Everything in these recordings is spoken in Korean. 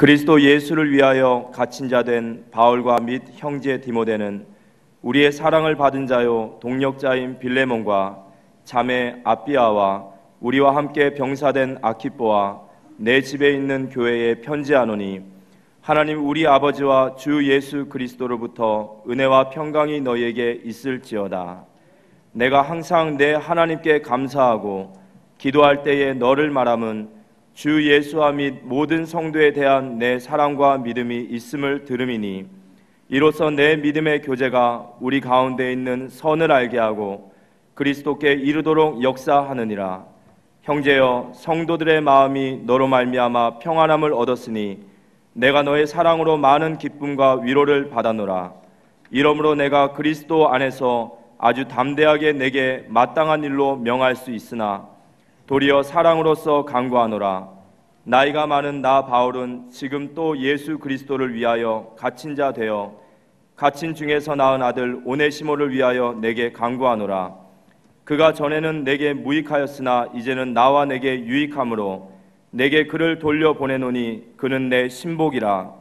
그리스도 예수를 위하여 갇힌 자 된 바울과 및 형제 디모데는 우리의 사랑을 받은 자요 동력자인 빌레몬과 자매 아비아와 우리와 함께 병사된 아키뽀와 내 집에 있는 교회에 편지하노니, 하나님 우리 아버지와 주 예수 그리스도로부터 은혜와 평강이 너희에게 있을지어다. 내가 항상 내 하나님께 감사하고 기도할 때에 너를 말함은 주 예수와 및 모든 성도에 대한 내 사랑과 믿음이 있음을 들음이니, 이로써 내 믿음의 교제가 우리 가운데 있는 선을 알게 하고 그리스도께 이르도록 역사하느니라. 형제여, 성도들의 마음이 너로 말미암아 평안함을 얻었으니 내가 너의 사랑으로 많은 기쁨과 위로를 받았노라. 이러므로 내가 그리스도 안에서 아주 담대하게 내게 마땅한 일로 명할 수 있으나 도리어 사랑으로서 간구하노라. 나이가 많은 나 바울은 지금 또 예수 그리스도를 위하여 갇힌 자 되어 갇힌 중에서 낳은 아들 오네시모를 위하여 내게 간구하노라. 그가 전에는 내게 무익하였으나 이제는 나와 내게 유익함으로 내게 그를 돌려보내노니 그는 내 신복이라.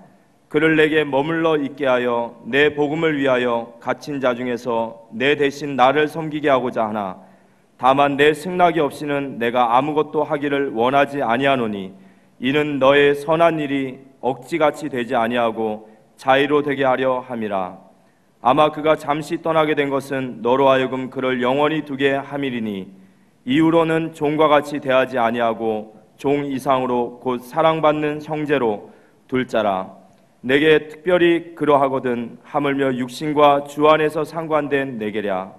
그를 내게 머물러 있게 하여 내 복음을 위하여 갇힌 자 중에서 내 대신 나를 섬기게 하고자 하나, 다만 내 승낙이 없이는 내가 아무것도 하기를 원하지 아니하노니, 이는 너의 선한 일이 억지같이 되지 아니하고 자의로 되게 하려 함이라. 아마 그가 잠시 떠나게 된 것은 너로 하여금 그를 영원히 두게 함이리니, 이후로는 종과 같이 대하지 아니하고 종 이상으로 곧 사랑받는 형제로 둘 자라. 내게 특별히 그러하거든 하물며 육신과 주 안에서 상관된 내게랴.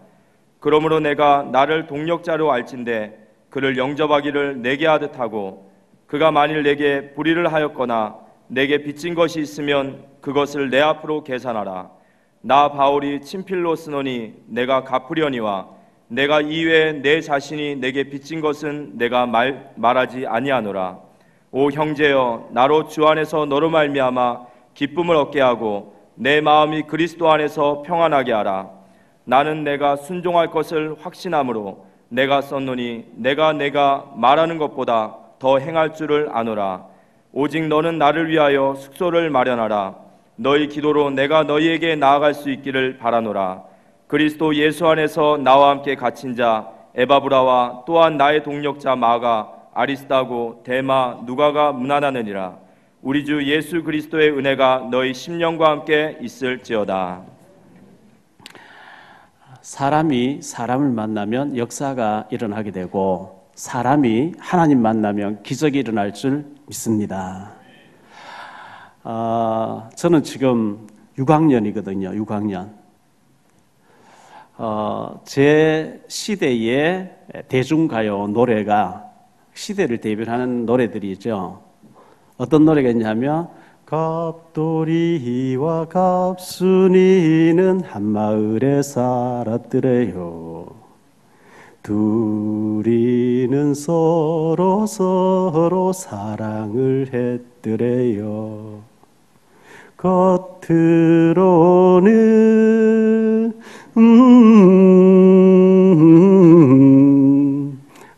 그러므로 내가 나를 동력자로 알진대 그를 영접하기를 내게 하듯 하고, 그가 만일 내게 불의를 하였거나 내게 빚진 것이 있으면 그것을 내 앞으로 계산하라. 나 바울이 친필로 쓰노니 내가 갚으려니와 내가 이외에 내 자신이 내게 빚진 것은 내가 말하지 아니하노라. 오 형제여, 나로 주 안에서 너로 말미암아 기쁨을 얻게 하고 내 마음이 그리스도 안에서 평안하게 하라. 나는 내가 순종할 것을 확신함으로 내가 썼노니 내가 말하는 것보다 더 행할 줄을 아노라. 오직 너는 나를 위하여 숙소를 마련하라. 너희 기도로 내가 너희에게 나아갈 수 있기를 바라노라. 그리스도 예수 안에서 나와 함께 갇힌 자 에바브라와 또한 나의 동력자 마가, 아리스다고, 데마, 누가가 문안하느니라. 우리 주 예수 그리스도의 은혜가 너희 심령과 함께 있을지어다. 사람이 사람을 만나면 역사가 일어나게 되고, 사람이 하나님 만나면 기적이 일어날 줄 믿습니다. 저는 지금 6학년이거든요. 6학년. 제 시대의 대중가요 노래가 시대를 대변하는 노래들이죠. 어떤 노래가 있냐면, 갑돌이와 갑순이는 한마을에 살았더래요. 둘이는 서로 사랑을 했더래요. 겉으로는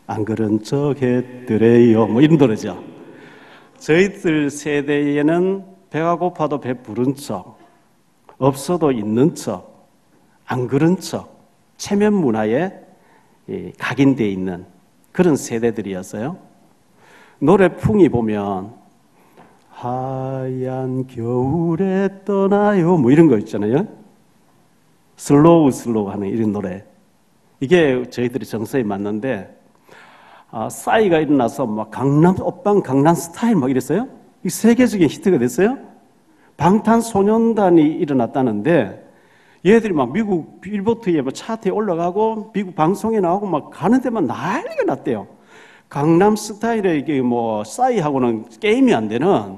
안 그런 척 했더래요. 뭐 이런 노래죠. 저희들 세대에는 배가 고파도 배 부른 척, 없어도 있는 척, 안 그런 척, 체면 문화에 각인되어 있는 그런 세대들이었어요. 노래풍이 보면 하얀 겨울에 떠나요 뭐 이런 거 있잖아요. 슬로우 하는 이런 노래. 이게 저희들이 정서에 맞는데, 싸이가 일어나서 막 강남 오빤 강남 스타일 막 이랬어요. 이 세계적인 히트가 됐어요. 방탄소년단이 일어났다는데, 얘들이 막 미국 빌보드에 뭐 차트에 올라가고 미국 방송에 나오고 막 가는 데만 난리가 났대요. 강남 스타일의 이게 뭐 싸이하고는 게임이 안 되는,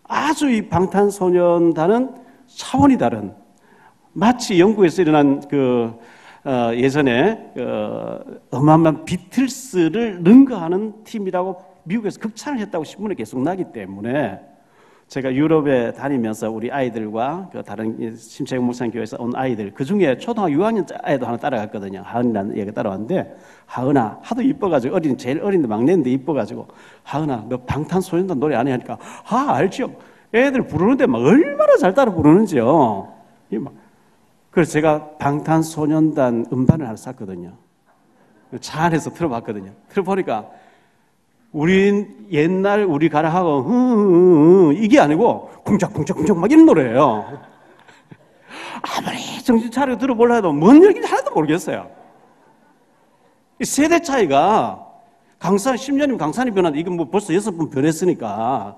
아주 이 방탄소년단은 차원이 다른, 마치 영국에서 일어난 예전에 어마어마한 비틀스를 능가하는 팀이라고 미국에서 극찬을 했다고 신문에 계속 나기 때문에 제가 유럽에 다니면서 우리 아이들과 그 다른 심채영 목사님 교회에서 온 아이들, 그 중에 초등학교 6학년 아이도 하나 따라갔거든요. 하은이라는 얘가 따라왔는데, 하은아, 하도 이뻐가지고, 제일 어린데 막내인데 이뻐가지고, 하은아, 너 방탄소년단 노래 안 해? 하니까, 알죠. 애들 부르는데 막 얼마나 잘 따라 부르는지요. 그래서 제가 방탄소년단 음반을 하나 샀거든요. 차 안에서 틀어봤거든요. 틀어보니까, 옛날 우리 가락하고 이게 아니고 쿵짝쿵짝쿵짝 막 이런 노래예요. 아무리 정신 차리고 들어보려 해도 뭔 얘기인지 하나도 모르겠어요. 이 세대 차이가 강산 10년이면 강산이 변한다. 이건 뭐 벌써 6번 변했으니까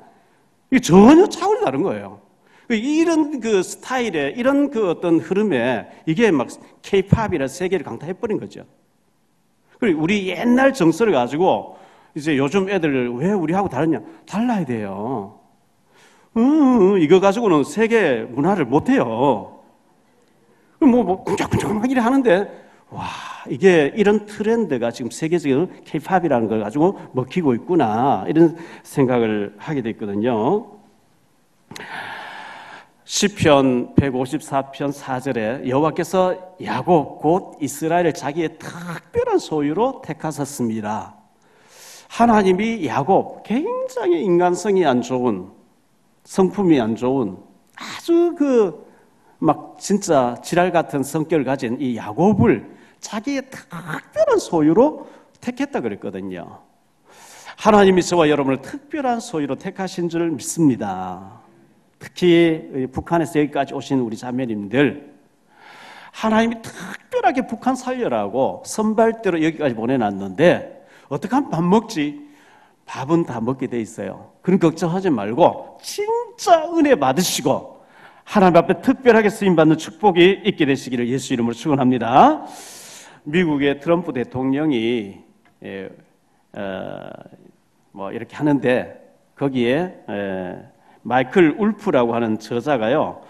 이게 전혀 차원이 다른 거예요. 이런 그 스타일에 이런 그 어떤 흐름에 이게 막 K-팝이라 세계를 강타해버린 거죠. 그리고 우리 옛날 정서를 가지고 이제 요즘 애들 왜 우리하고 다르냐? 달라야 돼요. 이거 가지고는 세계 문화를 못해요. 쿵짝쿵짝 막 이래 하는데, 와, 이게 이런 트렌드가 지금 세계적인 K-팝이라는 걸 가지고 먹히고 있구나. 이런 생각을 하게 됐거든요. 시편 154편 4절에 여호와께서 야곱 곧 이스라엘을 자기의 특별한 소유로 택하셨습니다. 하나님이 야곱, 굉장히 인간성이 안 좋은, 성품이 안 좋은, 아주 진짜 지랄 같은 성격을 가진 이 야곱을 자기의 특별한 소유로 택했다 그랬거든요. 하나님이 저와 여러분을 특별한 소유로 택하신 줄 믿습니다. 특히 북한에서 여기까지 오신 우리 자매님들, 하나님이 특별하게 북한 살려라고 선발대로 여기까지 보내놨는데, 어떻게 하면 밥 먹지? 밥은 다 먹게 돼 있어요. 그런 걱정하지 말고 진짜 은혜 받으시고 하나님 앞에 특별하게 쓰임받는 축복이 있게 되시기를 예수 이름으로 축원합니다. 미국의 트럼프 대통령이 이렇게 하는데 거기에 마이클 울프라고 하는 저자가요,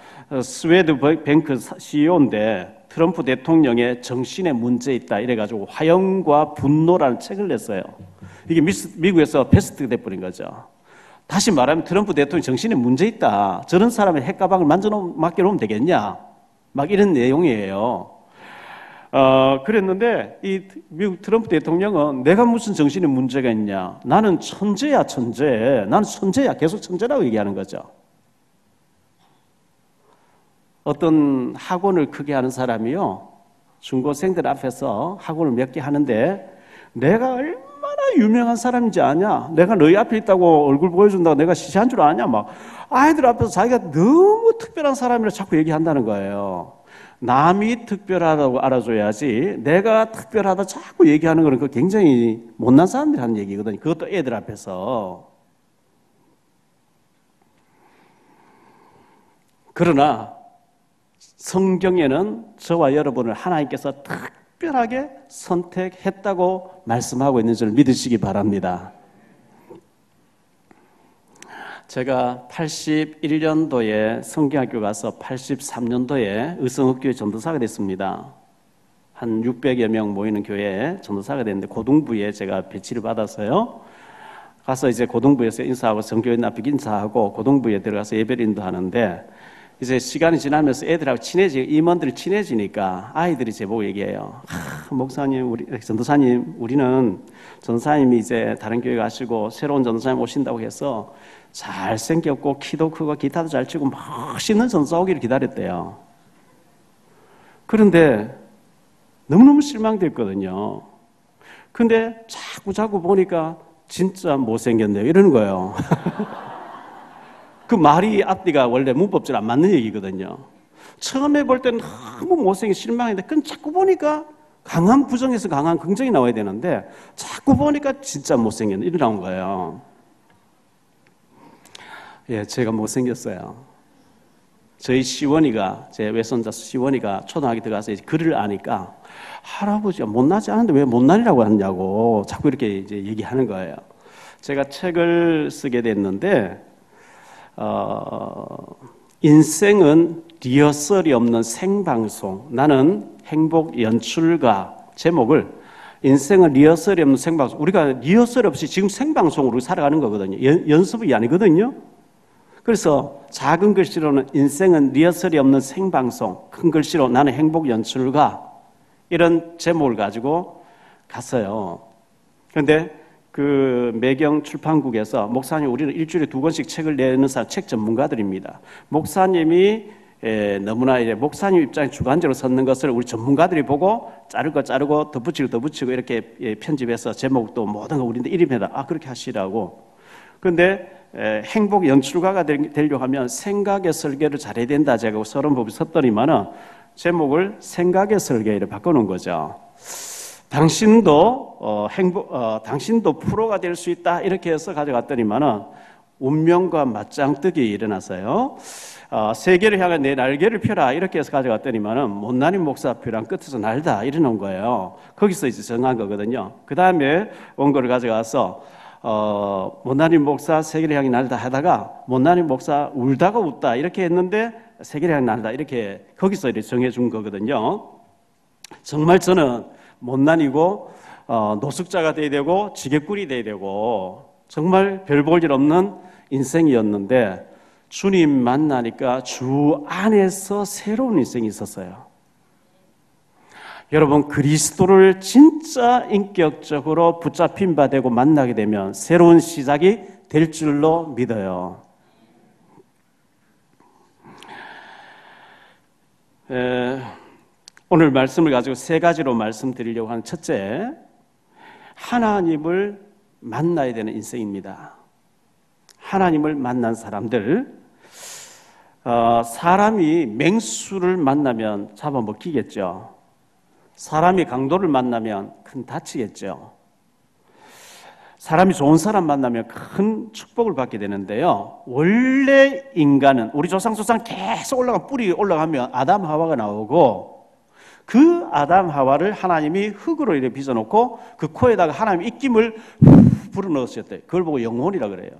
스웨드 뱅크 CEO인데 트럼프 대통령의 정신에 문제 있다 이래가지고 화염과 분노라는 책을 냈어요. 이게 미국에서 베스트가 돼버린 거죠. 다시 말하면 트럼프 대통령 정신에 문제 있다. 저런 사람의 핵가방을 맡겨놓으면 되겠냐? 막 이런 내용이에요. 그랬는데 이 미국 트럼프 대통령은 내가 무슨 정신에 문제가 있냐? 나는 천재야, 천재. 나는 천재야. 계속 천재라고 얘기하는 거죠. 어떤 학원을 크게 하는 사람이요, 중고생들 앞에서 학원을 몇 개 하는데 내가 얼마나 유명한 사람인지 아냐? 내가 너희 앞에 있다고 얼굴 보여준다고 내가 시시한 줄 아냐? 막 아이들 앞에서 자기가 너무 특별한 사람이라 자꾸 얘기한다는 거예요. 남이 특별하다고 알아줘야지 내가 특별하다 자꾸 얘기하는 거는 그 굉장히 못난 사람들이 하는 얘기거든요. 그것도 애들 앞에서. 그러나 성경에는 저와 여러분을 하나님께서 특별하게 선택했다고 말씀하고 있는 줄 믿으시기 바랍니다. 제가 81년도에 성경학교 가서 83년도에 의성학교에 전도사가 됐습니다. 한 600여 명 모이는 교회에 전도사가 됐는데 고등부에 제가 배치를 받아서요, 가서 이제 고등부에서 인사하고 성교인 앞에 인사하고 고등부에 들어가서 예배를 인도하는데, 이제 시간이 지나면서 애들하고 임원들이 친해지니까 아이들이 제보고 얘기해요. 목사님, 전도사님, 우리는 전도사님이 이제 다른 교회 가시고 새로운 전도사님 오신다고 해서 잘생겼고 키도 크고 기타도 잘 치고 멋있는 전도사 오기를 기다렸대요. 그런데 너무너무 실망됐거든요. 근데 자꾸 보니까 진짜 못생겼네요. 이러는 거예요. 그 말이 앞뒤가 원래 문법적으로 안 맞는 얘기거든요. 처음에 볼 때는 너무 못생겨 실망했는데, 그건 자꾸 보니까 강한 부정에서 강한 긍정이 나와야 되는데 자꾸 보니까 진짜 못생겼네. 이렇게 나온 거예요. 예, 제가 못생겼어요. 저희 시원이가, 제 외손자 시원이가 초등학교 들어가서 이제 글을 아니까 할아버지가 못나지 않은데 왜 못난이라고 하냐고 자꾸 이렇게 이제 얘기하는 거예요. 제가 책을 쓰게 됐는데, 인생은 리허설이 없는 생방송. 나는 행복 연출가. 제목을 인생은 리허설이 없는 생방송. 우리가 리허설 없이 지금 생방송으로 살아가는 거거든요. 연습이 아니거든요. 그래서 작은 글씨로는 인생은 리허설이 없는 생방송, 큰 글씨로 나는 행복 연출가, 이런 제목을 가지고 갔어요. 그런데 그 매경 출판국에서 목사님, 우리는 일주일에 2권씩 책을 내는 사람, 책 전문가들입니다. 목사님이 너무나 이제 목사님 입장에 주관적으로 섰는 것을 우리 전문가들이 보고 자를 거 자르고 덧붙이고 이렇게 편집해서 제목도 모든 거 우리한테 이름에다 그렇게 하시라고. 그런데 행복 연출가가 되려고 하면 생각의 설계를 잘해야 된다. 제가 서론법을 썼더니만은 제목을 생각의 설계를 바꿔놓은 거죠. 당신도 당신도 프로가 될 수 있다. 이렇게 해서 가져갔더니만은 운명과 맞짱뜨기 일어났어요. 세계를 향해 내 날개를 펴라. 이렇게 해서 가져갔더니만은 못난이 목사 벼랑 끝에서 날다. 이러는 거예요. 거기서 이제 정한 거거든요. 그 다음에 원고를 가져가서 못난이 목사 세계를 향해 날다 하다가 못난이 목사 울다가 웃다 이렇게 했는데 세계를 향해 날다 이렇게 거기서 이렇게 정해준 거거든요. 정말 저는 못난이고 노숙자가 돼야 되고 지게꾼이 돼야 되고 정말 별 볼 일 없는 인생이었는데 주님 만나니까 주 안에서 새로운 인생이 있었어요. 여러분, 그리스도를 진짜 인격적으로 붙잡힌 바 되고 만나게 되면 새로운 시작이 될 줄로 믿어요. 오늘 말씀을 가지고 3가지로 말씀드리려고 하는 첫째, 하나님을 만나야 되는 인생입니다. 하나님을 만난 사람들, 사람이 맹수를 만나면 잡아먹히겠죠. 사람이 강도를 만나면 큰 다치겠죠. 사람이 좋은 사람 만나면 큰 축복을 받게 되는데요. 원래 인간은 우리 조상 계속 뿌리 올라가면 아담 하와가 나오고 그 아담 하와를 하나님이 흙으로 이렇게 빚어놓고 그 코에다가 하나님 입김을 불어넣으셨대요. 그걸 보고 영혼이라 그래요.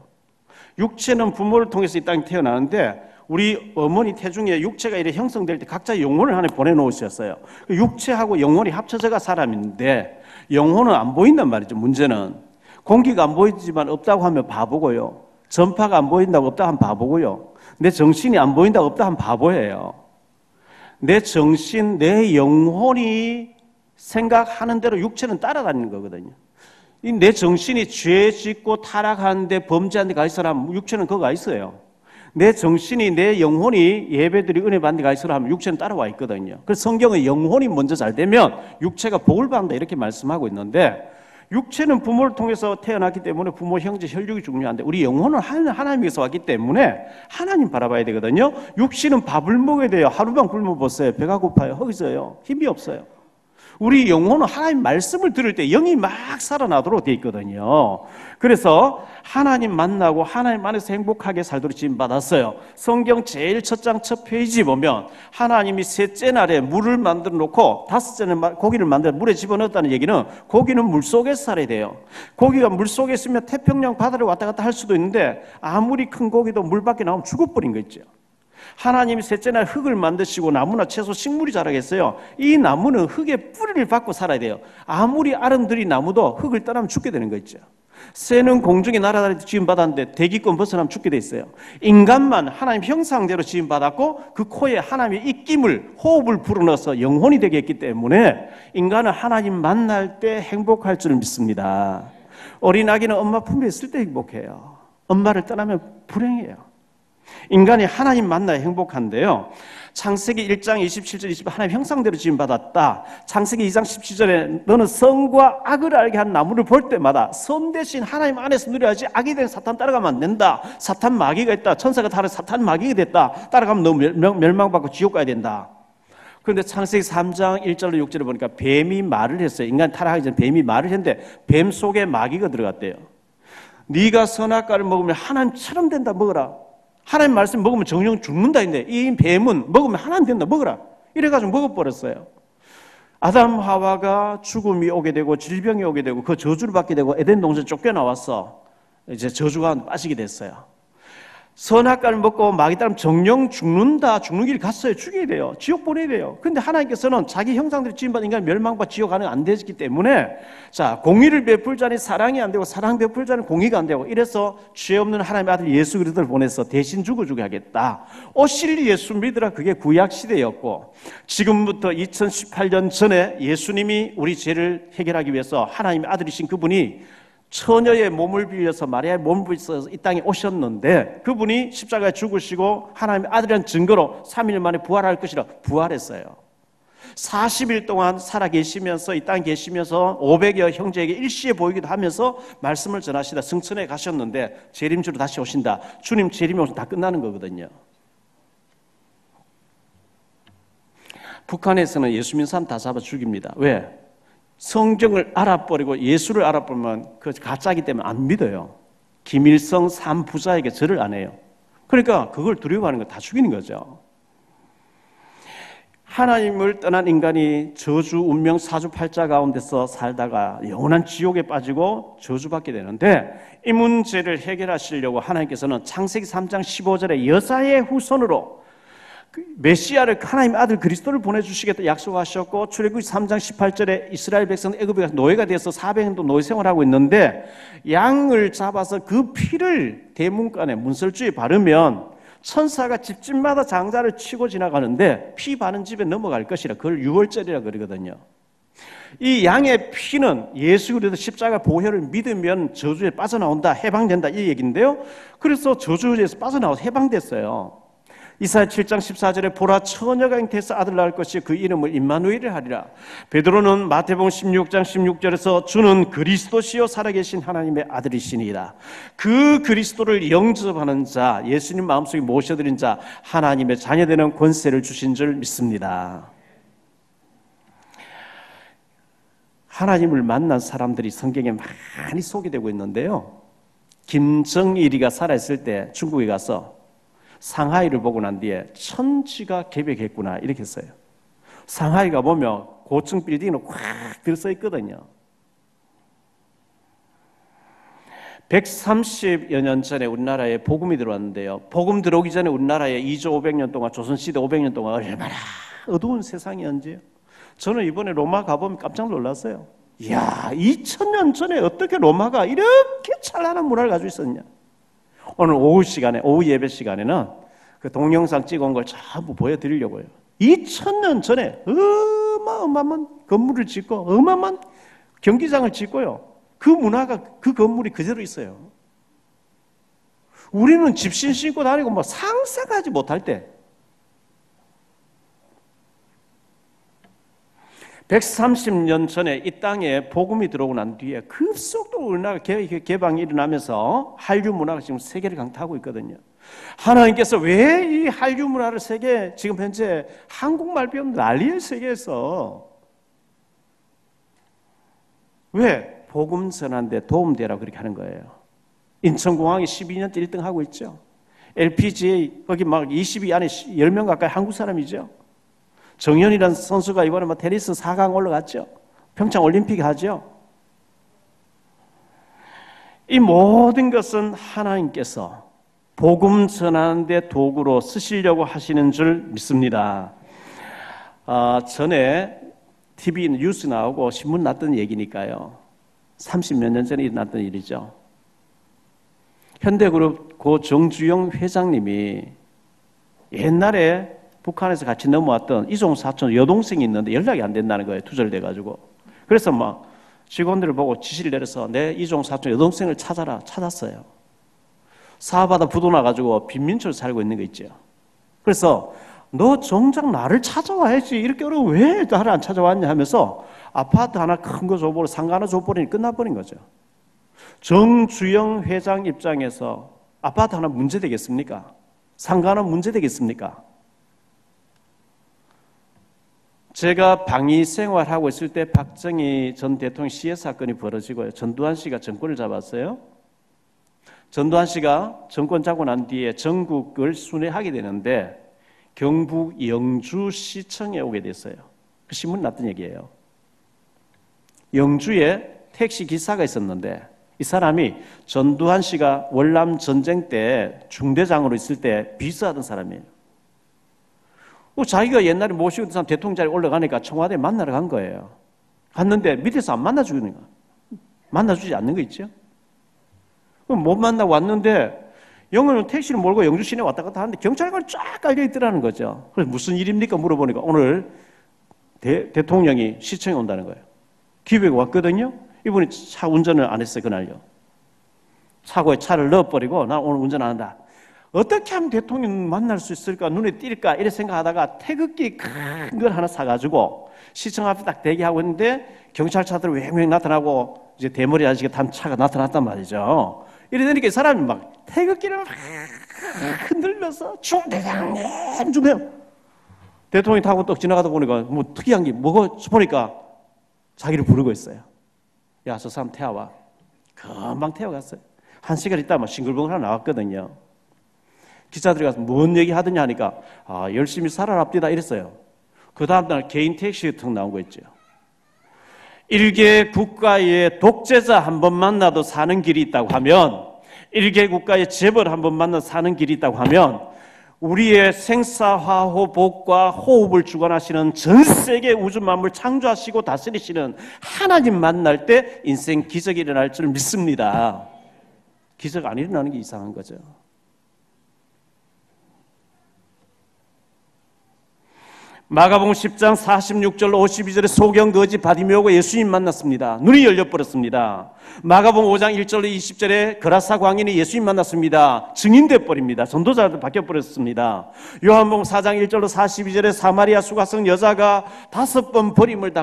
육체는 부모를 통해서 이 땅에 태어나는데 우리 어머니 태중에 육체가 이렇게 형성될 때 각자 영혼을 하나 보내놓으셨어요. 육체하고 영혼이 합쳐져가 사람인데 영혼은 안 보인단 말이죠. 문제는 공기가 안 보이지만 없다고 하면 바보고요. 전파가 안 보인다고 없다고 하면 바보고요. 내 정신이 안 보인다고 없다고 하면 바보예요. 내 정신, 내 영혼이 생각하는 대로 육체는 따라다니는 거거든요. 내 정신이 죄 짓고 타락하는데 범죄한 데 가 있으라면 육체는 거기 가 있어요. 내 정신이, 내 영혼이 예배드리 은혜 받는 데 가 있으라면 육체는 따라와 있거든요. 그래서 성경은 영혼이 먼저 잘 되면 육체가 복을 받는다 이렇게 말씀하고 있는데 육체는 부모를 통해서 태어났기 때문에 부모, 형제, 혈육이 중요한데 우리 영혼은 하나님에서 왔기 때문에 하나님 바라봐야 되거든요. 육신은 밥을 먹어야 돼요. 하루만 굶어보세요. 배가 고파요. 허기져요. 힘이 없어요. 우리 영혼은 하나님 말씀을 들을 때 영이 막 살아나도록 되어 있거든요. 그래서 하나님 만나고 하나님 안에서 행복하게 살도록 지음받았어요. 성경 제일 첫 장 첫 페이지 보면 하나님이 셋째 날에 물을 만들어 놓고 다섯째는 고기를 만들어 물에 집어넣었다는 얘기는 고기는 물속에서 살아야 돼요. 고기가 물속에 있으면 태평양 바다를 왔다 갔다 할 수도 있는데 아무리 큰 고기도 물 밖에 나오면 죽어버린 거 있죠. 하나님이 셋째 날 흙을 만드시고 나무나 채소, 식물이 자라겠어요. 이 나무는 흙의 뿌리를 받고 살아야 돼요. 아무리 아름드리 나무도 흙을 떠나면 죽게 되는 거 있죠. 새는 공중에 날아다니듯 지음받았는데 대기권 벗어나면 죽게 돼 있어요. 인간만 하나님 형상대로 지음받았고 그 코에 하나님의 입김을, 호흡을 불어넣어서 영혼이 되게 했기 때문에 인간은 하나님 만날 때 행복할 줄 믿습니다. 어린아기는 엄마 품에 있을 때 행복해요. 엄마를 떠나면 불행해요. 인간이 하나님 만나야 행복한데요. 창세기 1장 27절 28 하나님 형상대로 지음받았다. 창세기 2장 17절에 너는 선과 악을 알게 한 나무를 볼 때마다 선 대신 하나님 안에서 누려야지 악이 된 사탄 따라가면 안 된다. 사탄 마귀가 있다. 천사가 다른 사탄 마귀가 됐다. 따라가면 너 멸망받고 지옥 가야 된다. 그런데 창세기 3장 1절로 6절을 보니까 뱀이 말을 했어요. 인간 타락하기 전에 뱀이 말을 했는데 뱀 속에 마귀가 들어갔대요. 네가 선악과를 먹으면 하나님처럼 된다. 먹어라. 하나님 말씀 먹으면 정령 죽는다 했는데 이 뱀은 먹으면 하나님 된다. 먹어라. 이래가지고 먹어버렸어요. 아담 하와가 죽음이 오게 되고 질병이 오게 되고 그 저주를 받게 되고 에덴 동산 쫓겨나와서 이제 저주가 빠지게 됐어요. 선악과를 먹고 마귀 따르면 정령 죽는다. 죽는 길 갔어요. 죽여야 돼요. 지옥 보내야 돼요. 근데 하나님께서는 자기 형상대로 지음받은 인간 멸망과 지옥 가는 안 되기 때문에 자, 공의를 베풀 자는 사랑이 안 되고 사랑 베풀 자는 공의가 안 되고 이래서 죄 없는 하나님의 아들 예수 그리스도를 보내서 대신 죽어주게 하겠다. 오실 예수 믿으라. 그게 구약 시대였고 지금부터 2018년 전에 예수님이 우리 죄를 해결하기 위해서 하나님의 아들이신 그분이 처녀의 몸을 빌려서 마리아의 몸을 빌려서 이 땅에 오셨는데 그분이 십자가에 죽으시고 하나님의 아들이라는 증거로 3일 만에 부활할 것이라 부활했어요. 40일 동안 살아계시면서 이 땅에 계시면서 500여 형제에게 일시에 보이기도 하면서 말씀을 전하시다 승천해 가셨는데 재림주로 다시 오신다. 주님 재림이 오시면 다 끝나는 거거든요. 북한에서는 예수 믿는 사람 다 잡아 죽입니다. 왜? 성경을 알아버리고 예수를 알아보면 그 가짜이기 때문에 안 믿어요. 김일성 3부자에게 절을 안 해요. 그러니까 그걸 두려워하는 거 다 죽이는 거죠. 하나님을 떠난 인간이 저주, 운명, 사주팔자 가운데서 살다가 영원한 지옥에 빠지고 저주받게 되는데 이 문제를 해결하시려고 하나님께서는 창세기 3장 15절에 여자의 후손으로 메시아를 하나님의 아들 그리스도를 보내주시겠다 약속하셨고 출애굽기 3장 18절에 이스라엘 백성 애굽에 가서 노예가 되어서 400년도 노예 생활하고 있는데 양을 잡아서 그 피를 대문간에 문설주에 바르면 천사가 집집마다 장자를 치고 지나가는데 피 바른 집에 넘어갈 것이라 그걸 유월절이라 그러거든요. 이 양의 피는 예수 그리스도 십자가 보혈을 믿으면 저주에 빠져나온다 해방된다 이 얘기인데요. 그래서 저주에서 빠져나와서 해방됐어요. 이사야 7장 14절에 보라 처녀가 잉태해서 아들 낳을 것이 그 이름을 임마누엘을 하리라. 베드로는 마태복음 16장 16절에서 주는 그리스도시요 살아계신 하나님의 아들이시니이다. 그 그리스도를 영접하는 자, 예수님 마음속에 모셔드린 자 하나님의 자녀되는 권세를 주신 줄 믿습니다. 하나님을 만난 사람들이 성경에 많이 소개되고 있는데요. 김정일이가 살아있을 때 중국에 가서 상하이를 보고 난 뒤에 천지가 개벽했구나 이렇게 했어요. 상하이가 보면 고층 빌딩으로 꽉 들어서 있거든요. 130여 년 전에 우리나라에 복음이 들어왔는데요. 복음 들어오기 전에 우리나라에 2조 500년 동안 조선시대 500년 동안 얼마나 어두운 세상이었는지요. 저는 이번에 로마 가보면 깜짝 놀랐어요. 이야, 2000년 전에 어떻게 로마가 이렇게 찬란한 문화를 가지고 있었냐. 오늘 오후 예배 시간에는 그 동영상 찍어온 걸 전부 보여드리려고요. 2000년 전에 어마어마한 건물을 짓고 어마어마한 경기장을 짓고요. 그 문화가 그 건물이 그대로 있어요. 우리는 집신 신고 다니고 뭐 상상하지 못할 때 130년 전에 이 땅에 복음이 들어오고 난 뒤에 급속도로 우리나라 개방이 일어나면서 한류 문화가 지금 세계를 강타하고 있거든요. 하나님께서 왜 이 한류 문화를 세계 지금 현재 한국말 배우는 난리예요 세계에서. 왜? 복음 전하는데 도움되라고 그렇게 하는 거예요. 인천공항이 12년째 1등 하고 있죠. LPGA 거기 막 20위 안에 10명 가까이 한국 사람이죠. 정현이라는 선수가 이번에 뭐 테니스 4강 올라갔죠. 평창 올림픽 하죠. 이 모든 것은 하나님께서 복음 전하는 데 도구로 쓰시려고 하시는 줄 믿습니다. 전에 TV 뉴스 나오고 신문 났던 얘기니까요. 30몇 년 전에 일어났던 일이죠. 현대그룹 고 정주영 회장님이 옛날에 북한에서 같이 넘어왔던 이종 사촌 여동생이 있는데 연락이 안 된다는 거예요. 두절돼가지고. 그래서 막 직원들을 보고 지시를 내려서 내 이종 사촌 여동생을 찾았어요. 사업하다 부도나가지고 빈민촌에 살고 있는 거 있죠. 그래서 너 정작 나를 찾아와야지. 이렇게 어려워 왜 나를 안 찾아왔냐 하면서 아파트 하나 큰 거 줘버리고 상가 하나 줘버리니 끝나버린 거죠. 정주영 회장 입장에서 아파트 하나 문제되겠습니까? 상가 하나 문제되겠습니까? 제가 방위 생활하고 있을 때 박정희 전 대통령 시해 사건이 벌어지고요. 전두환 씨가 정권을 잡았어요. 전두환 씨가 정권 잡고 난 뒤에 전국을 순회하게 되는데 경북 영주시청에 오게 됐어요. 그 신문 났던 얘기예요. 영주에 택시 기사가 있었는데 이 사람이 전두환 씨가 월남 전쟁 때 중대장으로 있을 때 비서하던 사람이에요. 자기가 옛날에 모시고 있던 사람 대통령 자리에 올라가니까 청와대에 만나러 간 거예요. 갔는데 밑에서 안 만나주는 거야. 만나주지 않는 거 있죠? 그럼 못 만나고 왔는데 영어는 택시를 몰고 영주 시내 왔다 갔다 하는데 경찰관이 쫙 깔려 있더라는 거죠. 그래서 무슨 일입니까? 물어보니까 오늘 대통령이 시청에 온다는 거예요. 기획에 왔거든요. 이분이 차 운전을 안 했어요, 그날요. 차고에 차를 넣어버리고 나 오늘 운전 안 한다. 어떻게 하면 대통령 만날 수 있을까? 눈에 띌까? 이래 생각하다가 태극기 큰 걸 하나 사가지고 시청 앞에 딱 대기하고 있는데 경찰차들이 왱왱 나타나고 이제 대머리 아저씨가 탄 차가 나타났단 말이죠. 이러니까 이 사람이 막 태극기를 막 흔들면서 중대장님 중대장 대통령이 타고 또 지나가다 보니까 뭐 특이한 게 뭐고 보니까 자기를 부르고 있어요. 야, 저 사람 태워와. 금방 태워갔어요. 1시간 있다 막 싱글벙글 하나 나왔거든요. 기자들이 가서 뭔 얘기 하더냐 하니까 열심히 살아랍디다 이랬어요. 그 다음날 개인 택시 턱 나온 거 있죠. 일개 국가의 독재자 한 번 만나도 사는 길이 있다고 하면, 일개 국가의 재벌 한 번 만나도 사는 길이 있다고 하면, 우리의 생사화호복과 호흡을 주관하시는 전 세계 우주 만물 창조하시고 다스리시는 하나님 만날 때 인생 기적이 일어날 줄 믿습니다. 기적 안 일어나는 게 이상한 거죠. 마가복음 10장 46절 52절에 소경 거지 바디메오가 예수님 만났습니다. 눈이 열려버렸습니다. 마가복음 5장 1절 20절에 거라사 광인이 예수님 만났습니다. 증인돼 버립니다. 전도자로 바뀌어버렸습니다. 요한복음 4장 1절로 42절에 사마리아 수가성 여자가 5번 버림을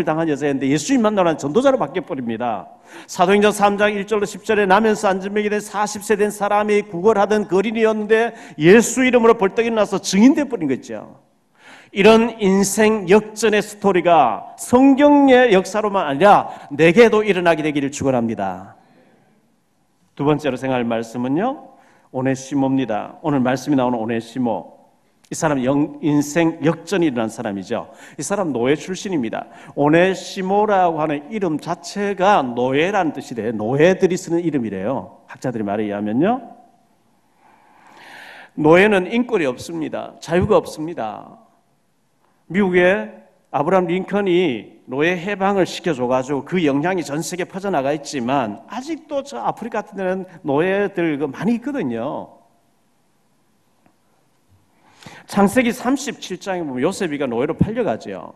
당한 여자였는데 예수님 만나는 전도자로 바뀌어버립니다. 사도행전 3장 1절로 10절에 나면서 안전병이 된 40세 된 사람이 구걸하던 거린이었는데 예수 이름으로 벌떡 일어나서 증인돼 버린 거죠. 이런 인생 역전의 스토리가 성경의 역사로만 아니라 내게도 일어나게 되기를 축원합니다. 두 번째로 생각할 말씀은요, 오네시모입니다. 오늘 말씀이 나오는 오네시모, 이 사람 인생 역전이 일어난 사람이죠. 이 사람 노예 출신입니다. 오네시모라고 하는 이름 자체가 노예라는 뜻이래요. 노예들이 쓰는 이름이래요. 학자들이 말에 의하면요, 노예는 인권이 없습니다. 자유가 없습니다. 미국의 아브라함 링컨이 노예 해방을 시켜줘가지고 그 영향이 전 세계에 퍼져나가 있지만 아직도 저 아프리카 같은 데는 노예들 많이 있거든요. 창세기 37장에 보면 요셉이가 노예로 팔려가죠.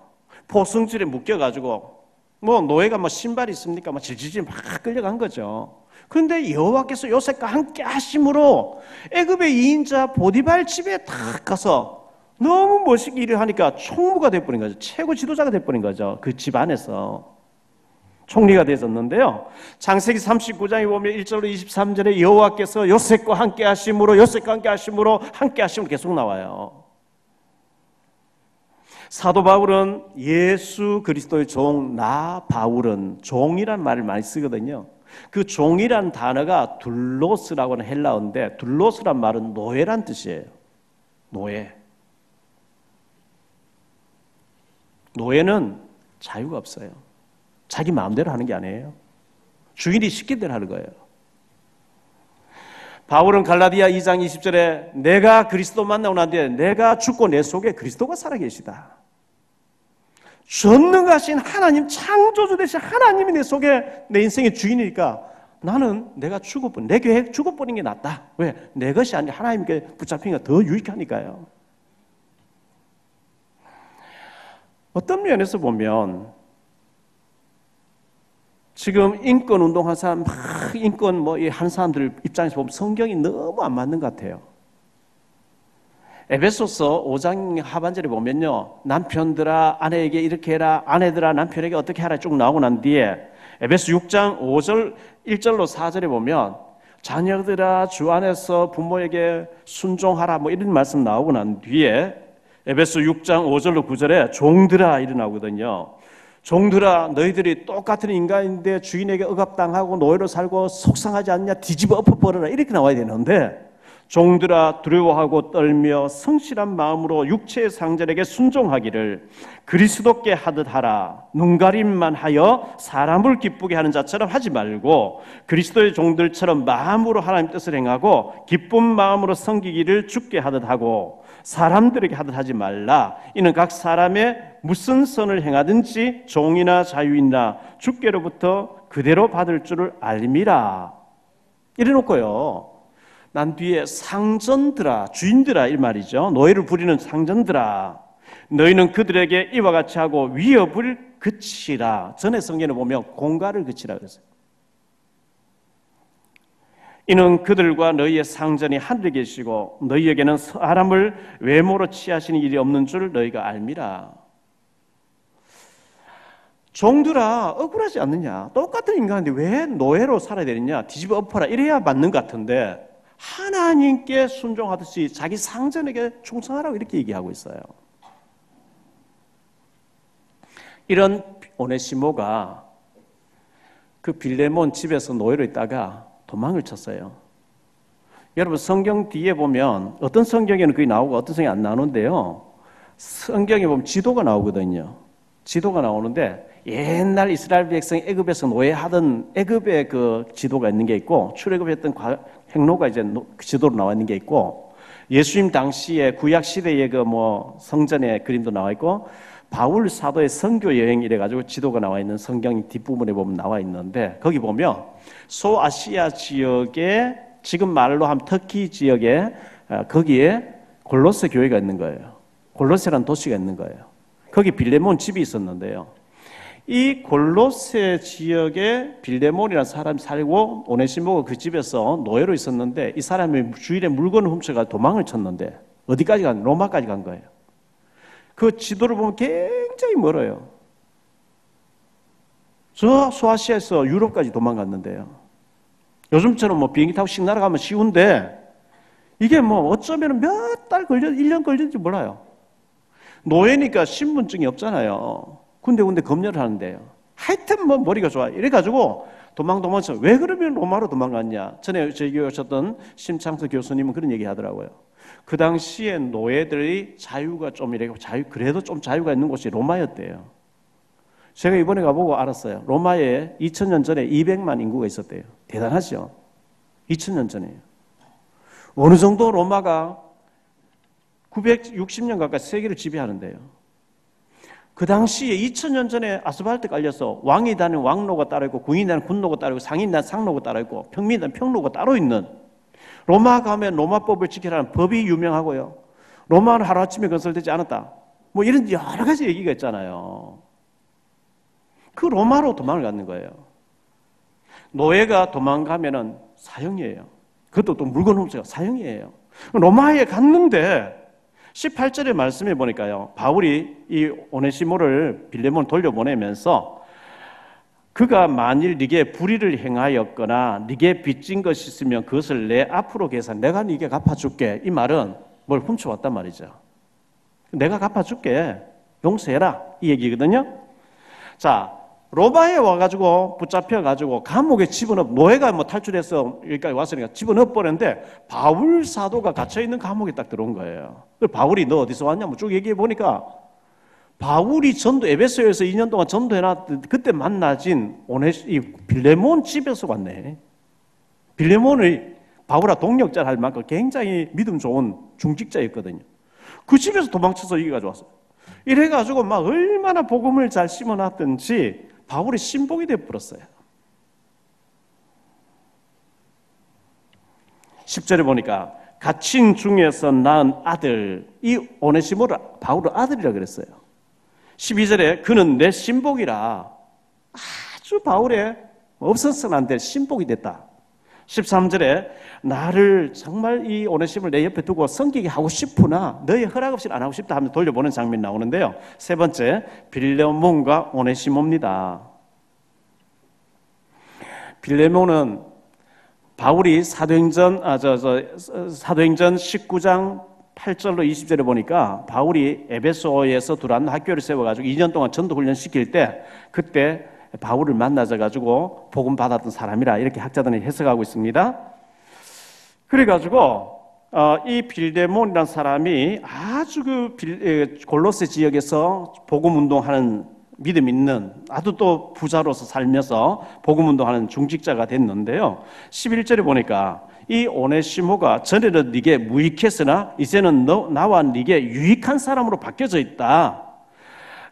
포승줄에 묶여가지고 노예가 신발이 있습니까? 질질질 막 끌려간 거죠. 그런데 여호와께서 요셉과 함께 하심으로 애굽의 2인자 보디발 집에 딱 가서 너무 멋있게 일을 하니까 총무가 돼버린 거죠. 최고 지도자가 돼버린 거죠. 그 집 안에서 총리가 되었는데요. 창세기 39장에 보면 1절로 23절에 여호와께서 요셉과 함께 하심으로 계속 나와요. 사도 바울은 예수 그리스도의 종, 나 바울은 종이라는 말을 많이 쓰거든요. 그 종이라는 단어가 둘로스라고 하는 헬라어인데, 둘로스란 말은 노예란 뜻이에요. 노예는 자유가 없어요. 자기 마음대로 하는 게 아니에요. 주인이 시킨 대로 하는 거예요. 바울은 갈라디아 2장 20절에 내가 그리스도 만나고 난 뒤에 내가 죽고 내 속에 그리스도가 살아계시다. 전능하신 하나님, 창조주 되신 하나님이 내 속에 내 인생의 주인이니까 나는 내가 내 계획 죽어버리는 게 낫다. 왜? 내 것이 아니라 하나님께 붙잡히는 게 더 유익하니까요. 어떤 면에서 보면 지금 인권 운동한 사람, 인권 한 사람들 입장에서 보면 성경이 너무 안 맞는 것 같아요. 에베소서 5장 하반절에 보면요, 남편들아 아내에게 이렇게 해라, 아내들아 남편에게 어떻게 하라 쭉 나오고 난 뒤에 에베소 6장 5절 1절로 4절에 보면 자녀들아 주 안에서 부모에게 순종하라 이런 말씀 나오고 난 뒤에 에베소 6장 5절로 9절에 종들아 이래 나오거든요. 종들아 너희들이 똑같은 인간인데 주인에게 억압당하고 노예로 살고 속상하지 않냐, 뒤집어 엎어버려라 이렇게 나와야 되는데 종들아 두려워하고 떨며 성실한 마음으로 육체의 상전에게 순종하기를 그리스도께 하듯 하라. 눈가림만 하여 사람을 기쁘게 하는 자처럼 하지 말고 그리스도의 종들처럼 마음으로 하나님 뜻을 행하고 기쁜 마음으로 섬기기를 주께 하듯 하고 사람들에게 하듯 하지 말라. 이는 각 사람의 무슨 선을 행하든지 종이나 자유인나 주께로부터 그대로 받을 줄을 알미라. 이래놓고요, 난 뒤에 상전들아, 주인들아 이 말이죠. 노예를 부리는 상전들아, 너희는 그들에게 이와 같이 하고 위협을 그치라. 전에 성경에 보면 공갈을 그치라 그랬어요. 이는 그들과 너희의 상전이 하늘에 계시고 너희에게는 사람을 외모로 취하시는 일이 없는 줄 너희가 알미라. 종들아 억울하지 않느냐? 똑같은 인간인데 왜 노예로 살아야 되느냐? 뒤집어 엎어라 이래야 맞는 것 같은데 하나님께 순종하듯이 자기 상전에게 충성하라고 이렇게 얘기하고 있어요. 이런 오네시모가 그 빌레몬 집에서 노예로 있다가 도망을 쳤어요. 여러분 성경 뒤에 보면 어떤 성경에는 그게 나오고 어떤 성경이 안 나오는데요, 성경에 보면 지도가 나오거든요. 지도가 나오는데 옛날 이스라엘 백성이 애굽에서 노예하던 애굽의 그 지도가 있는 게 있고, 출애굽했던 행로가 이제 지도로 나와 있는 게 있고, 예수님 당시에 구약 시대의 그 성전의 그림도 나와 있고, 바울 사도의 선교 여행 이래 가지고 지도가 나와 있는 성경 뒷부분에 보면 나와 있는데, 거기 보면 소아시아 지역에 지금 말로 하면 터키 지역에 거기에 골로새 교회가 있는 거예요. 골로새라는 도시가 있는 거예요. 거기 빌레몬 집이 있었는데요, 이 골로새 지역에 빌레몬이라는 사람이 살고 오네시모가 그 집에서 노예로 있었는데, 이 사람이 주일에 물건을 훔쳐가 도망을 쳤는데 어디까지 간? 로마까지 간 거예요. 그 지도를 보면 굉장히 멀어요. 저 소아시아에서 유럽까지 도망갔는데요, 요즘처럼 비행기 타고 씩 날아가면 쉬운데 이게 어쩌면 몇 달 걸려, 1년 걸리는지 몰라요. 노예니까 신분증이 없잖아요. 군데 검열을 하는데요. 하여튼 머리가 좋아. 이래가지고 도망쳐. 왜 그러면 로마로 도망갔냐? 전에 저희 교회 오셨던 심창수 교수님은 그런 얘기 하더라고요. 그 당시에 노예들이 자유가 좀 그래도 좀 자유가 있는 곳이 로마였대요. 제가 이번에 가보고 알았어요. 로마에 2000년 전에 200만 인구가 있었대요. 대단하죠? 2000년 전에요. 어느 정도 로마가 960년 가까이 세계를 지배하는데요, 그 당시에 2000년 전에 아스팔트 깔려서 왕이 다니는 왕로가 따로 있고, 군인이 다니는 군로가 따로 있고, 상인이 다니는 상로가 따로 있고, 평민이 다니는 평로가 따로 있는, 로마 가면 로마법을 지키라는 법이 유명하고요, 로마는 하루아침에 건설되지 않았다, 이런 여러 가지 얘기가 있잖아요. 그 로마로 도망을 갔는 거예요. 노예가 도망가면은 사형이에요. 그것도 또 물건 훔쳐가 사형이에요. 로마에 갔는데 18절의 말씀에 보니까요, 바울이 이 오네시모를 빌레몬 돌려보내면서 그가 만일 네게 불의를 행하였거나 네게 빚진 것이 있으면 그것을 내 앞으로 계산, 내가 네게 갚아줄게. 이 말은 뭘 훔쳐왔단 말이죠. 내가 갚아줄게, 용서해라, 이 얘기거든요. 자, 로마에 와가지고 붙잡혀가지고 감옥에 집어넣어, 노예가 탈출해서 여기까지 왔으니까 집어넣어 버렸는데 바울 사도가 갇혀있는 감옥에 딱 들어온 거예요. 바울이 너 어디서 왔냐? 쭉 얘기해 보니까 바울이 에베소에서 2년 동안 전도해놨, 그때 만나진 이 빌레몬 집에서 왔네. 빌레몬의 바울아 동력자를 할 만큼 굉장히 믿음 좋은 중직자였거든요. 그 집에서 도망쳐서 여기까지 왔어요. 이래가지고 얼마나 복음을 잘 심어놨든지 바울이 신복이 되어버렸어요. 10절에 보니까 갇힌 중에서 낳은 아들, 이 오네시모를 바울은 아들이라고 그랬어요. 12절에 그는 내 신복이라, 아주 바울의 없어서는 안 될 신복이 됐다. 13절에 나를 정말 이 오네시모를 내 옆에 두고 섬기게 하고 싶으나 너의 허락 없이는 안 하고 싶다 하면서 돌려보는 장면이 나오는데요, 세 번째 빌레몬과 오네시모입니다. 빌레몬은 바울이 사도행전 19장 8절로 20절에 보니까 바울이 에베소에서 들어왔는 학교를 세워가지고 2년 동안 전도훈련 시킬 때 그때 바울을 만나서 복음 받았던 사람이라 이렇게 학자들이 해석하고 있습니다. 그래가지고 이 빌레몬이라는 사람이 아주 골로새 지역에서 복음 운동하는 믿음 있는 아주 또 부자로서 살면서 복음 운동하는 중직자가 됐는데요. 11절에 보니까 이 오네시모가 전에는 네게 무익했으나 이제는 나와 네게 유익한 사람으로 바뀌어져 있다.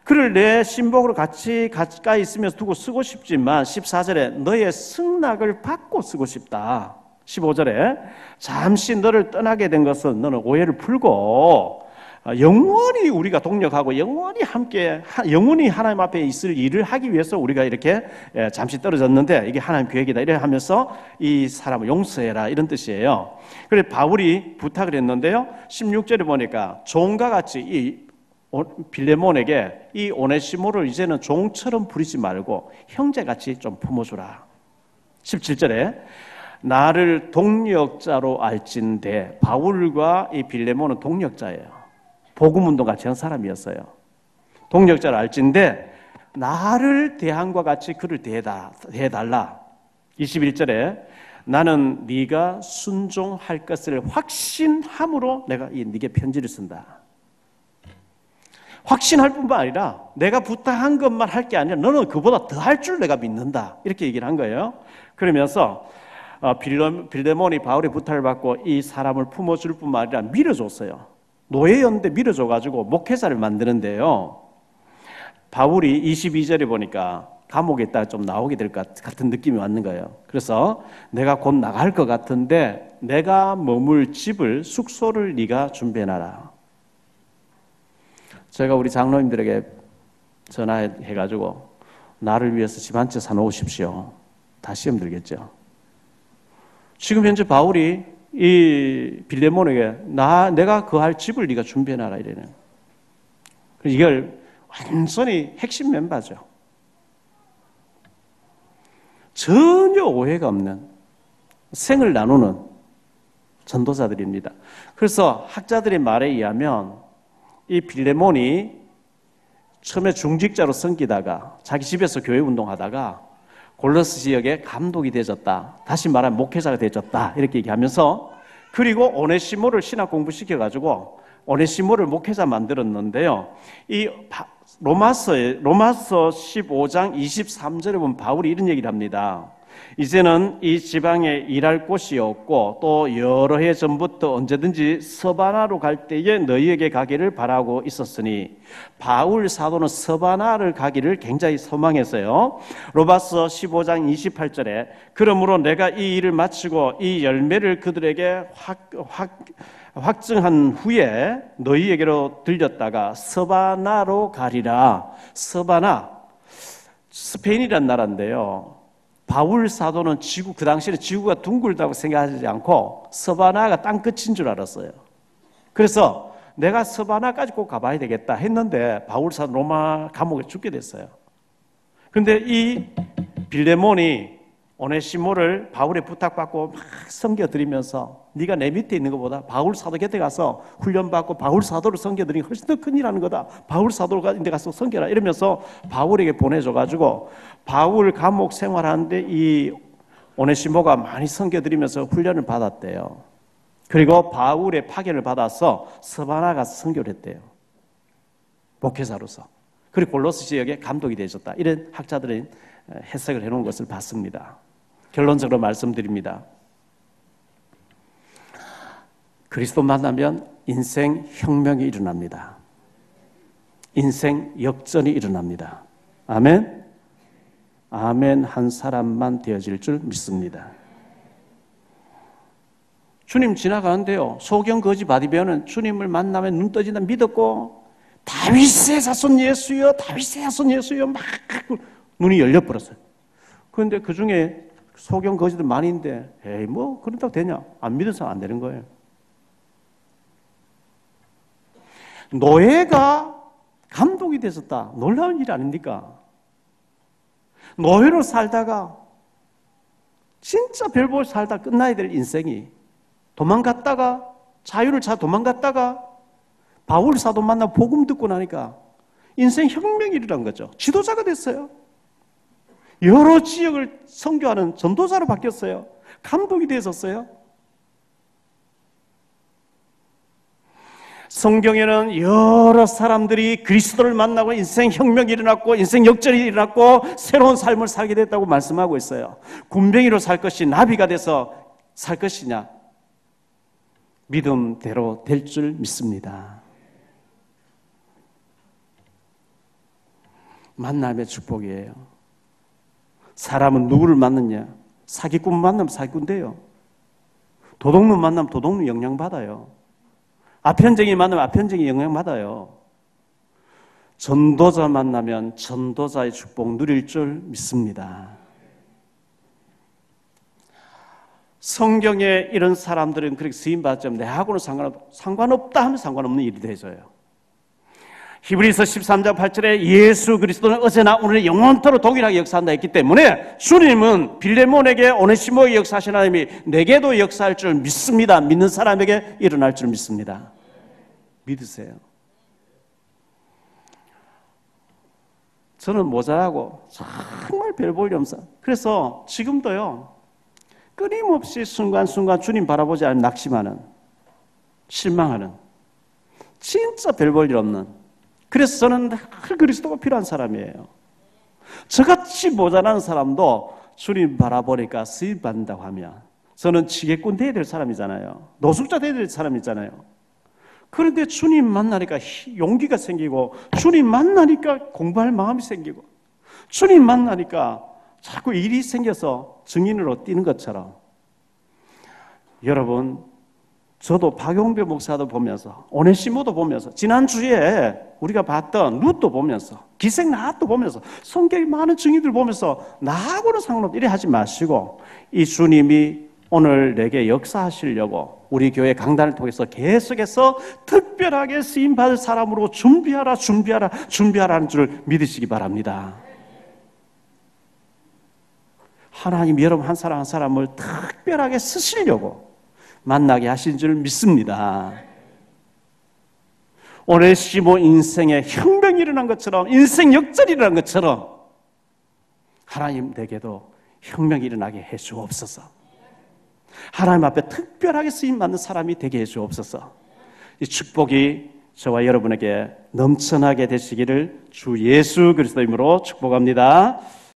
그를 내 신복으로 같이 가까이 있으면서 두고 쓰고 싶지만 14절에 너의 승낙을 받고 쓰고 싶다. 15절에 잠시 너를 떠나게 된 것은 너는 오해를 풀고 영원히 우리가 동력하고 영원히 함께 영원히 하나님 앞에 있을 일을 하기 위해서 우리가 이렇게 잠시 떨어졌는데 이게 하나님 계획이다 이래 하면서 이 사람을 용서해라 이런 뜻이에요. 그래 바울이 부탁을 했는데요. 16절에 보니까 종과 같이 이 빌레몬에게 이 오네시모를 이제는 종처럼 부리지 말고 형제같이 좀 품어주라. 17절에 나를 동력자로 알진대. 바울과 이 빌레몬은 동력자예요. 복음운동 같이 한 사람이었어요. 동력자를 알진대 나를 대함과 같이 그를 대해달라. 21절에 나는 네가 순종할 것을 확신함으로 내가 네게 편지를 쓴다. 확신할 뿐만 아니라 내가 부탁한 것만 할 게 아니라 너는 그보다 더 할 줄 내가 믿는다. 이렇게 얘기를 한 거예요. 그러면서 빌레몬이 바울의 부탁을 받고 이 사람을 품어줄 뿐만 아니라 밀어줬어요. 노예였는데 밀어줘가지고 목회자를 만드는데요. 바울이 22절에 보니까 감옥에 있다가 좀 나오게 될 것 같은 느낌이 왔는 거예요. 그래서 내가 곧 나갈 것 같은데 내가 머물 집을 숙소를 네가 준비해놔라. 제가 우리 장로님들에게 전화해가지고 나를 위해서 집 한 채 사놓으십시오. 다 시험 들겠죠. 지금 현재 바울이 이 빌레몬에게 내가 거할 집을 네가 준비해놔라 이래는. 이걸 완전히 핵심 멤버죠. 전혀 오해가 없는 생을 나누는 전도자들입니다. 그래서 학자들의 말에 의하면 이 빌레몬이 처음에 중직자로 섬기다가 자기 집에서 교회 운동하다가 골로새 지역에 감독이 되어졌다. 다시 말하면 목회자가 되어졌다. 이렇게 얘기하면서 그리고 오네시모를 신학 공부시켜가지고 오네시모를 목회자 만들었는데요. 이 로마서 15장 23절에 보면 바울이 이런 얘기를 합니다. 이제는 이 지방에 일할 곳이 없고 또 여러 해 전부터 언제든지 서바나로 갈 때에 너희에게 가기를 바라고 있었으니 바울 사도는 서바나를 가기를 굉장히 소망했어요. 로마서 15장 28절에 그러므로 내가 이 일을 마치고 이 열매를 그들에게 확증한 후에 너희에게로 들렸다가 서바나로 가리라. 서바나 스페인이란 나라인데요. 바울 사도는 그 당시에는 지구가 둥글다고 생각하지 않고 서바나가 땅 끝인 줄 알았어요. 그래서 내가 서바나까지 꼭 가봐야 되겠다 했는데 바울 사도 로마 감옥에 죽게 됐어요. 그런데 이 빌레몬이 오네시모를 바울의 부탁받고 막 섬겨드리면서 네가 내 밑에 있는 것보다 바울 사도 곁에 가서 훈련받고 바울 사도를 섬겨드리는 게 훨씬 더 큰일하는 거다. 바울 사도가 데 가서 섬겨라 이러면서 바울에게 보내줘가지고 바울 감옥 생활하는데 이 오네시모가 많이 섬겨드리면서 훈련을 받았대요. 그리고 바울의 파견을 받아서 서바나 가서 선교를 했대요. 목회자로서. 그리고 골로새 지역에 감독이 되어졌다. 이런 학자들은 해석을 해놓은 것을 봤습니다. 결론적으로 말씀드립니다. 그리스도 만나면 인생 혁명이 일어납니다. 인생 역전이 일어납니다. 아멘? 아멘 한 사람만 되어질 줄 믿습니다. 주님 지나가는데요. 소경 거지 바디베어는 주님을 만나면 눈 떠진다 믿었고 다윗의 자손 예수여 다윗의 자손 예수여 막 눈이 열려버렸어요. 그런데 그 중에 소경 거지들 많이 있는데 에이 뭐 그런다고 되냐? 안 믿어서 안 되는 거예요. 노예가 감독이 되었다. 놀라운 일 아닙니까? 노예로 살다가 진짜 별볼 살다 끝나야 될 인생이 도망갔다가 자유를 도망갔다가 바울 사도 만나 복음 듣고 나니까 인생 혁명이 일어난 거죠. 지도자가 됐어요. 여러 지역을 선교하는 전도자로 바뀌었어요. 감독이 되었어요. 성경에는 여러 사람들이 그리스도를 만나고 인생 혁명이 일어났고 인생 역전이 일어났고 새로운 삶을 살게 됐다고 말씀하고 있어요. 군뱅이로 살 것이 나비가 돼서 살 것이냐? 믿음대로 될 줄 믿습니다. 만남의 축복이에요. 사람은 누구를 만났냐? 사기꾼 만나면 사기꾼 돼요. 도둑놈 만나면 도둑놈 영향받아요. 아편쟁이 만나면 아편쟁이 영향받아요. 전도자 만나면 전도자의 축복 누릴 줄 믿습니다. 성경에 이런 사람들은 그렇게 쓰임받았지만 내하고는 상관없다 하면 상관없는 일이 되져요. 히브리서 13장 8절에 예수 그리스도는 어제나 오늘 영원토록 동일하게 역사한다 했기 때문에 주님은 빌레몬에게 오네시모에게 역사하신 하나님이 내게도 역사할 줄 믿습니다. 믿는 사람에게 일어날 줄 믿습니다. 믿으세요. 저는 모자라고 정말 별 볼일 없어. 그래서 지금도요 끊임없이 순간순간 주님 바라보지 않으면 낙심하는, 실망하는, 진짜 별 볼일 없는, 그래서 저는 늘 그리스도가 필요한 사람이에요. 저같이 모자라는 사람도 주님 바라보니까 쓰임받는다고 하면 저는 지게꾼 돼야 될 사람이잖아요. 노숙자 돼야 될 사람이잖아요. 그런데 주님 만나니까 용기가 생기고 주님 만나니까 공부할 마음이 생기고 주님 만나니까 자꾸 일이 생겨서 증인으로 뛰는 것처럼 여러분 저도 박용배 목사도 보면서 오네시모도 보면서 지난주에 우리가 봤던 룻도 보면서 기생 나핫도 보면서 성경에 많은 증인들 보면서 나하고는 상관없다 이래 하지 마시고 이 주님이 오늘 내게 역사하시려고 우리 교회 강단을 통해서 계속해서 특별하게 쓰임받을 사람으로 준비하라는 줄 믿으시기 바랍니다. 하나님 여러분 한 사람 한 사람을 특별하게 쓰시려고 만나게 하신 줄 믿습니다. 오네시모 인생에 혁명이 일어난 것처럼 인생 역전이 일어난 것처럼 하나님 내게도 혁명이 일어나게 해 주옵소서. 하나님 앞에 특별하게 쓰임받는 사람이 되게 해 주옵소서. 이 축복이 저와 여러분에게 넘쳐나게 되시기를 주 예수 그리스도 이름으로 축복합니다.